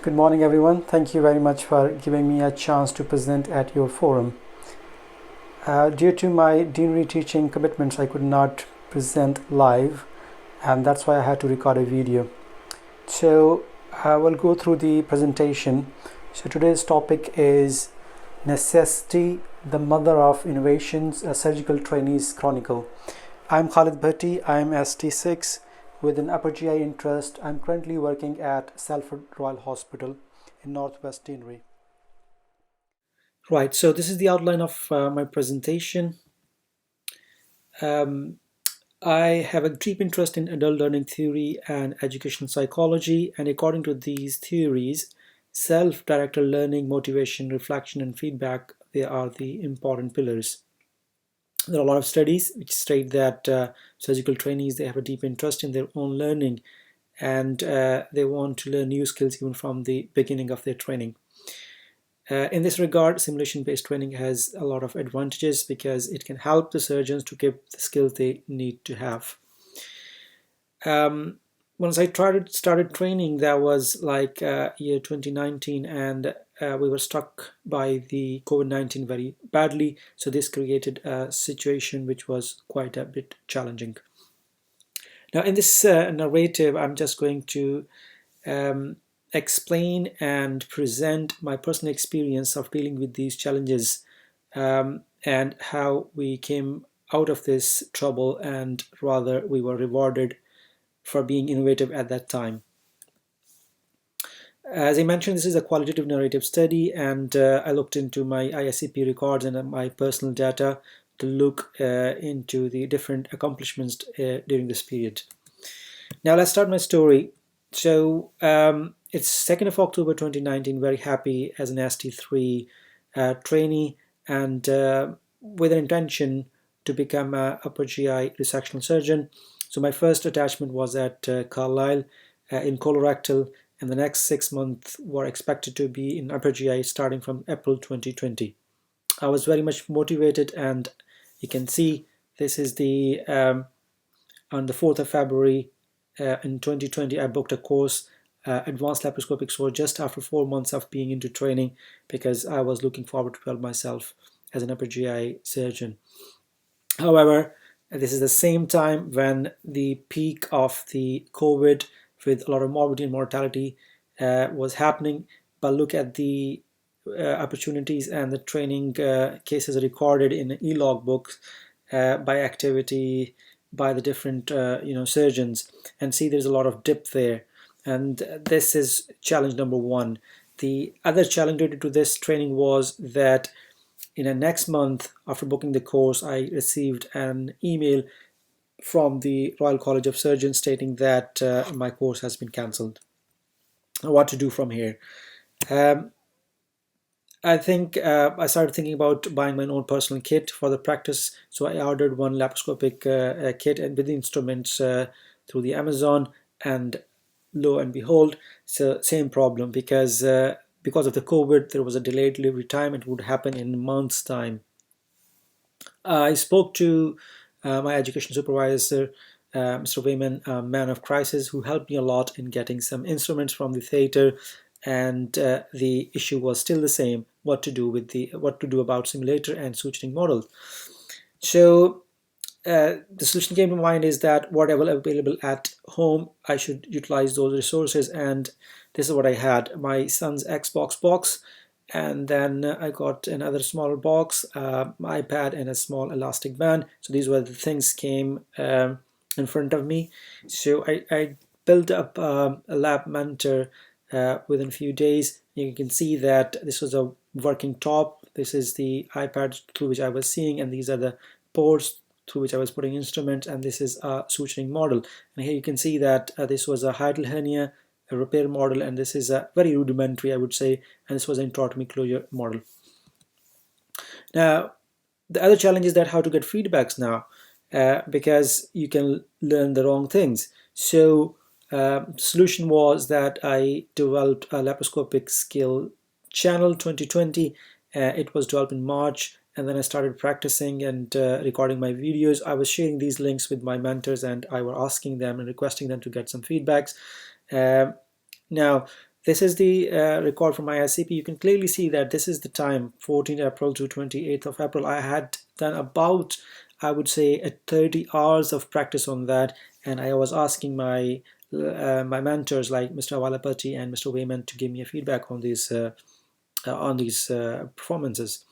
Good morning, everyone. Thank you very much for giving me a chance to present at your forum. Due to my deanery teaching commitments, I could not present live, and that's why I had to record a video. So I will go through the presentation. So today's topic is Necessity, the Mother of Innovations, a Surgical Trainees Chronicle. I'm Khalid Bhatti. I'm ST6 with an upper GI interest. I'm currently working at Salford Royal Hospital in Northwest Deanery. Right, so this is the outline of my presentation. Um, I have a deep interest in adult learning theory and educational psychology, and according to these theories, self-directed learning, motivation, reflection, and feedback, they are the important pillars. There are a lot of studies which state that surgical trainees, they have a deep interest in their own learning, and they want to learn new skills even from the beginning of their training. In this regard, simulation-based training has a lot of advantages because it can help the surgeons to get the skills they need to have. Once I started training, that was like year 2019, and we were struck by the COVID-19 very badly. So this created a situation which was quite a bit challenging. Now, in this narrative, I'm just going to explain and present my personal experience of dealing with these challenges and how we came out of this trouble, and rather we were rewarded for being innovative at that time. As I mentioned, this is a qualitative narrative study, and I looked into my ISCP records and my personal data to look into the different accomplishments during this period. Now let's start my story. So it's 2nd of October 2019, very happy as an ST3 trainee, and with an intention to become an upper GI resectional surgeon. So my first attachment was at Carlisle in colorectal, and the next 6 months were expected to be in upper GI starting from April 2020. I was very much motivated, and you can see this is the on the 4th of February in 2020, I booked a course, advanced laparoscopic surgery, just after 4 months of being into training, because I was looking forward to develop myself as an upper GI surgeon. However, this is the same time when the peak of the COVID with a lot of morbidity and mortality was happening. But look at the opportunities and the training cases recorded in e-log books by activity, by the different surgeons, and see there's a lot of dip there. And this is challenge number one. The other challenge related to this training was that in the next month after booking the course, I received an email from the Royal College of Surgeons stating that my course has been cancelled. What to do from here? I think I started thinking about buying my own personal kit for the practice. So I ordered one laparoscopic kit and with the instruments through the Amazon, and lo and behold, so same problem, because of the COVID, there was a delayed delivery time. It would happen in a month's time. I spoke to my education supervisor, Mr. Wayman, a man of crisis, who helped me a lot in getting some instruments from the theater, and the issue was still the same: what to do about simulator and suturing models. So the solution came to mind is that whatever available at home, I should utilize those resources, and this is what I had: my son's Xbox box, and then I got another smaller box, my iPad, and a small elastic band. So these were the things came in front of me. So I built up a lab mentor within a few days. You can see that this was a working top. This is the iPad through which I was seeing, and these are the ports through which I was putting instruments, and this is a suturing model. And here you can see that this was a hiatal hernia, a repair model, and this is a very rudimentary, I would say, and this was an intraotomy closure model. Now, the other challenge is that how to get feedbacks now, because you can learn the wrong things. So solution was that I developed a laparoscopic skill channel 2020. It was developed in March, and then I started practicing and recording my videos. I was sharing these links with my mentors, and I were asking them and requesting them to get some feedbacks. Now, This is the record from my ICP. You can clearly see that this is the time, 14th April to 28th of April. I had done about, I would say, 30 hours of practice on that, and I was asking my mentors like Mr. Awalapati and Mr. Wayman to give me a feedback on these performances.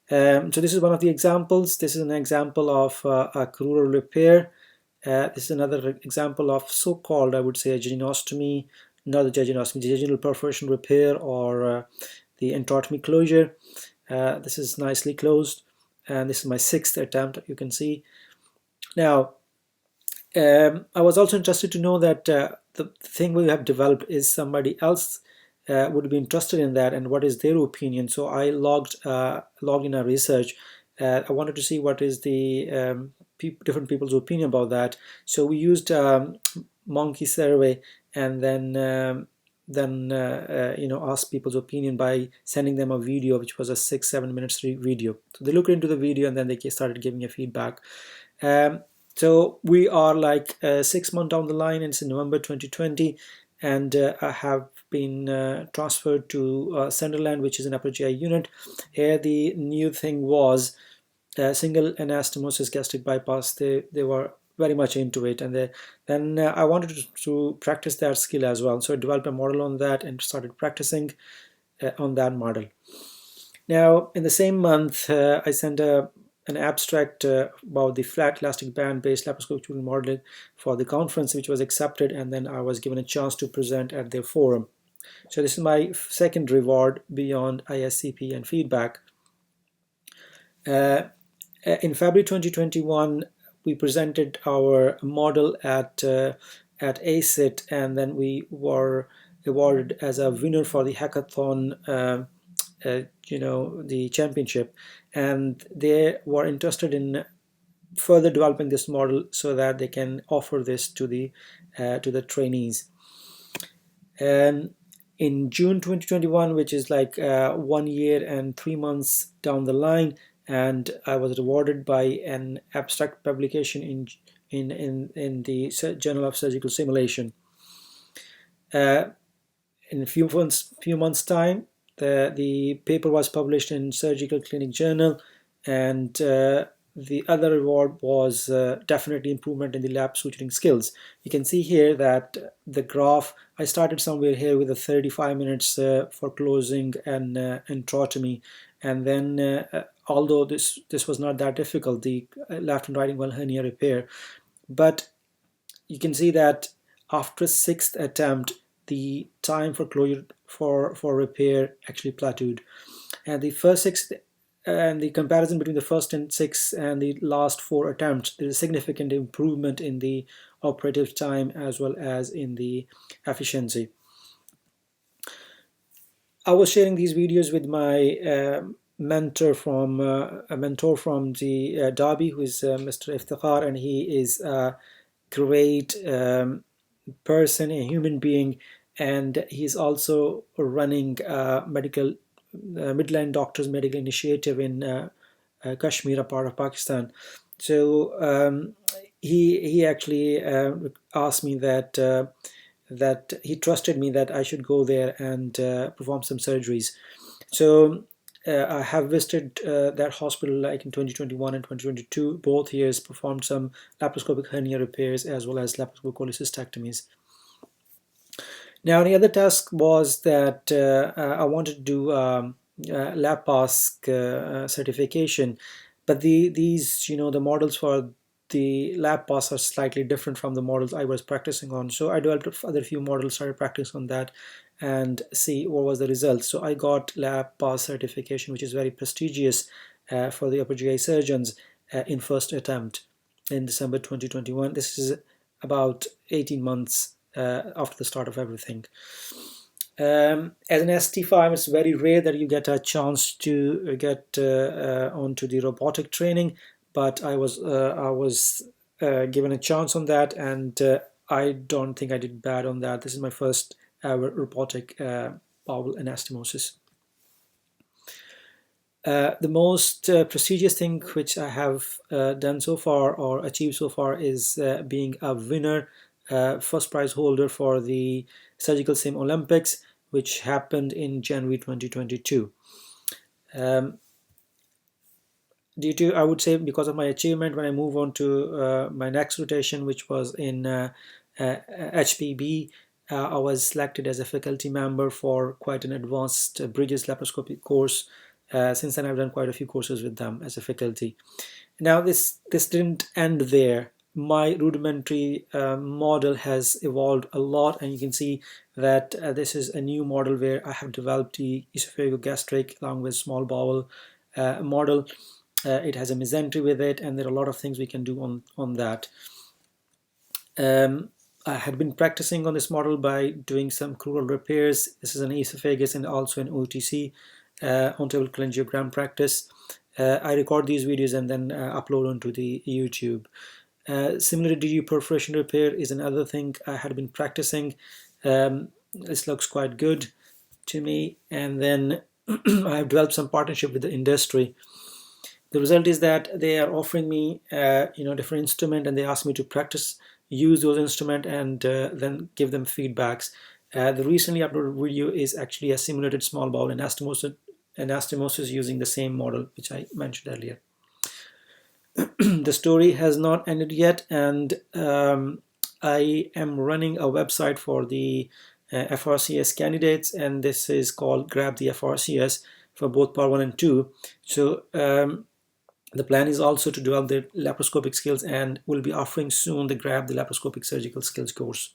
So this is one of the examples. This is an example of a crural repair. This is another example of so-called, I would say, a jejunostomy, not the jejunostomy, the jejunal perforation repair, or the enterotomy closure. This is nicely closed, and this is my 6th attempt, you can see. Now, I was also interested to know that the thing we have developed is somebody else would be interested in that, and what is their opinion. So I logged in a research. I wanted to see what is the different people's opinion about that. So we used monkey survey, and then asked people's opinion by sending them a video, which was a 6-7 minutes video. So they looked into the video, and then they started giving a feedback. So we are like 6 months down the line, and it's in November 2020, and I have been transferred to Sunderland, which is an upper GI unit. Here the new thing was single anastomosis gastric bypass. They were very much into it, and then I wanted to practice that skill as well. So I developed a model on that and started practicing on that model. Now, in the same month, I sent an abstract about the flat elastic band based laparoscopic modeling for the conference, which was accepted, and then I was given a chance to present at their forum. So this is my second reward beyond ISCP and feedback. In February 2021, we presented our model at ACIT, and then we were awarded as a winner for the hackathon, the championship, and they were interested in further developing this model so that they can offer this to the trainees. In June 2021, which is like 1 year and 3 months down the line, and I was rewarded by an abstract publication in the Journal of Surgical Simulation. In a few months time, the paper was published in Surgical Clinic Journal, and the other reward was definitely improvement in the lap suturing skills. You can see here that the graph, I started somewhere here with a 35 minutes for closing and enterotomy, and then although this was not that difficult, the left and right inguinal hernia repair, but you can see that after 6th attempt, the time for closure for repair actually plateaued, and the first 6 and the comparison between the first and 6 and the last 4 attempts, there is significant improvement in the operative time as well as in the efficiency. I was sharing these videos with my mentor from the Derby, who is Mr. Iftikhar, and he is a great person, a human being, and he's also running medical Midland Doctors Medical Initiative in Kashmir, a part of Pakistan. So he actually asked me that he trusted me that I should go there and perform some surgeries. So I have visited that hospital like in 2021 and 2022. Both years performed some laparoscopic hernia repairs as well as laparoscopic cholecystectomies. Now the other task was that I wanted to do LabPass certification, but these the models for the LabPass are slightly different from the models I was practicing on. So I developed other few models, started practicing on that, and see what was the result. So I got LabPass certification, which is very prestigious for the upper GI surgeons in first attempt in December 2021. This is about 18 months after the start of everything. As an ST5, it's very rare that you get a chance to get onto the robotic training, but I was given a chance on that, and I don't think I did bad on that. This is my first ever robotic bowel anastomosis. The most prestigious thing which I have done so far or achieved so far is being a winner, first prize holder for the Surgical Sim Olympics, which happened in January 2022. Due to, I would say, because of my achievement, when I move on to my next rotation, which was in HPB, I was selected as a faculty member for quite an advanced bridges laparoscopic course. Since then, I've done quite a few courses with them as a faculty. Now, this didn't end there. My rudimentary model has evolved a lot, and you can see that this is a new model where I have developed the esophagogastric along with small bowel model. It has a mesentery with it, and there are a lot of things we can do on that. I had been practicing on this model by doing some crural repairs. This is an esophagus and also an OTC, on-table cholangiogram practice. I record these videos and then upload onto the YouTube. Similarly, DU perforation repair is another thing I had been practicing. This looks quite good to me. And then I have developed some partnership with the industry. The result is that they are offering me different instrument, and they ask me to practice, use those instrument, and then give them feedbacks. The recently uploaded video is actually a simulated small bowel anastomosis using the same model which I mentioned earlier. The story has not ended yet, and I am running a website for the FRCS candidates, and this is called Grab the FRCS for both Part 1 and 2. So the plan is also to develop the laparoscopic skills, and will be offering soon the Grab the Laparoscopic Surgical Skills course.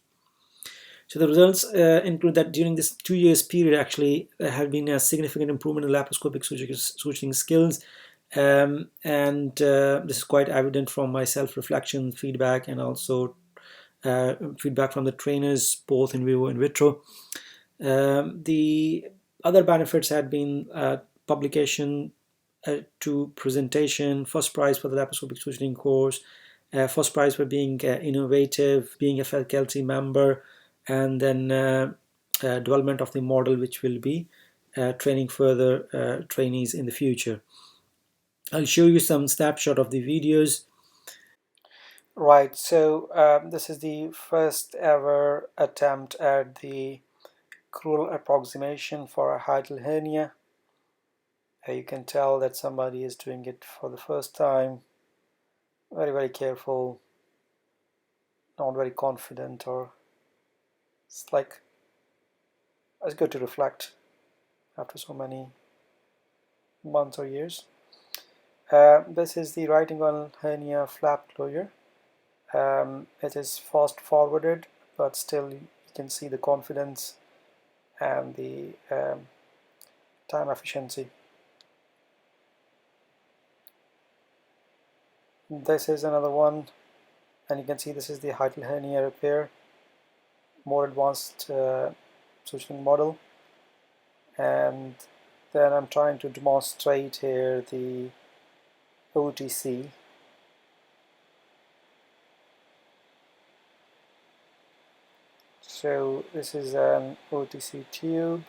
So the results include that during this 2 years period, actually, there have been a significant improvement in laparoscopic suturing skills. This is quite evident from my self-reflection, feedback, and also feedback from the trainers, both in vivo and in vitro. The other benefits had been publication to presentation, first prize for the laparoscopic suturing course, first prize for being innovative, being a faculty member, and then development of the model, which will be training further trainees in the future. I'll show you some snapshot of the videos. Right, so this is the first ever attempt at the crural approximation for a hiatal hernia. You can tell that somebody is doing it for the first time. Very, very careful, not very confident, or it's like, it's good to reflect after so many months or years. This is the right angle hernia flap closure. It is fast forwarded, but still you can see the confidence and the time efficiency. This is another one, and you can see this is the hiatal hernia repair, more advanced suturing model. And then I'm trying to demonstrate here the OTC. So this is an OTC tube.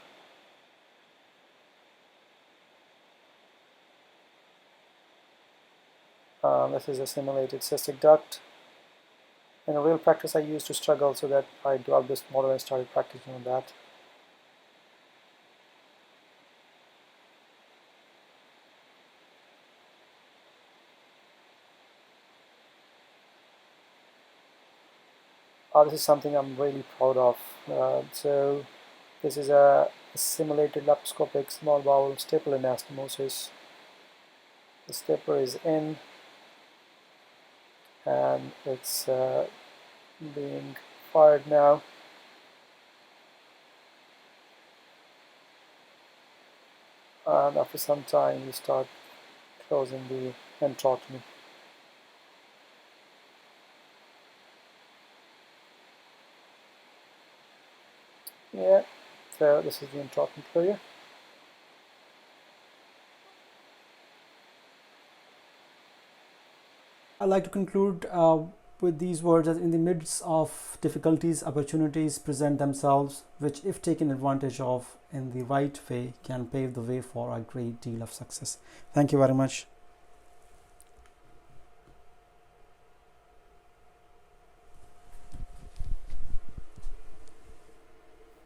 This is a simulated cystic duct. In a real practice, I used to struggle, so that I developed this model and started practicing on that. This is something I'm really proud of. So this is a simulated laparoscopic small bowel staple anastomosis. The stapler is in, and it's being fired now. And after some time, you start closing the enterotomy. Yeah, so this is the enterotomy closure. I'd like to conclude with these words: that in the midst of difficulties, opportunities present themselves, which, if taken advantage of in the right way, can pave the way for a great deal of success. Thank you very much.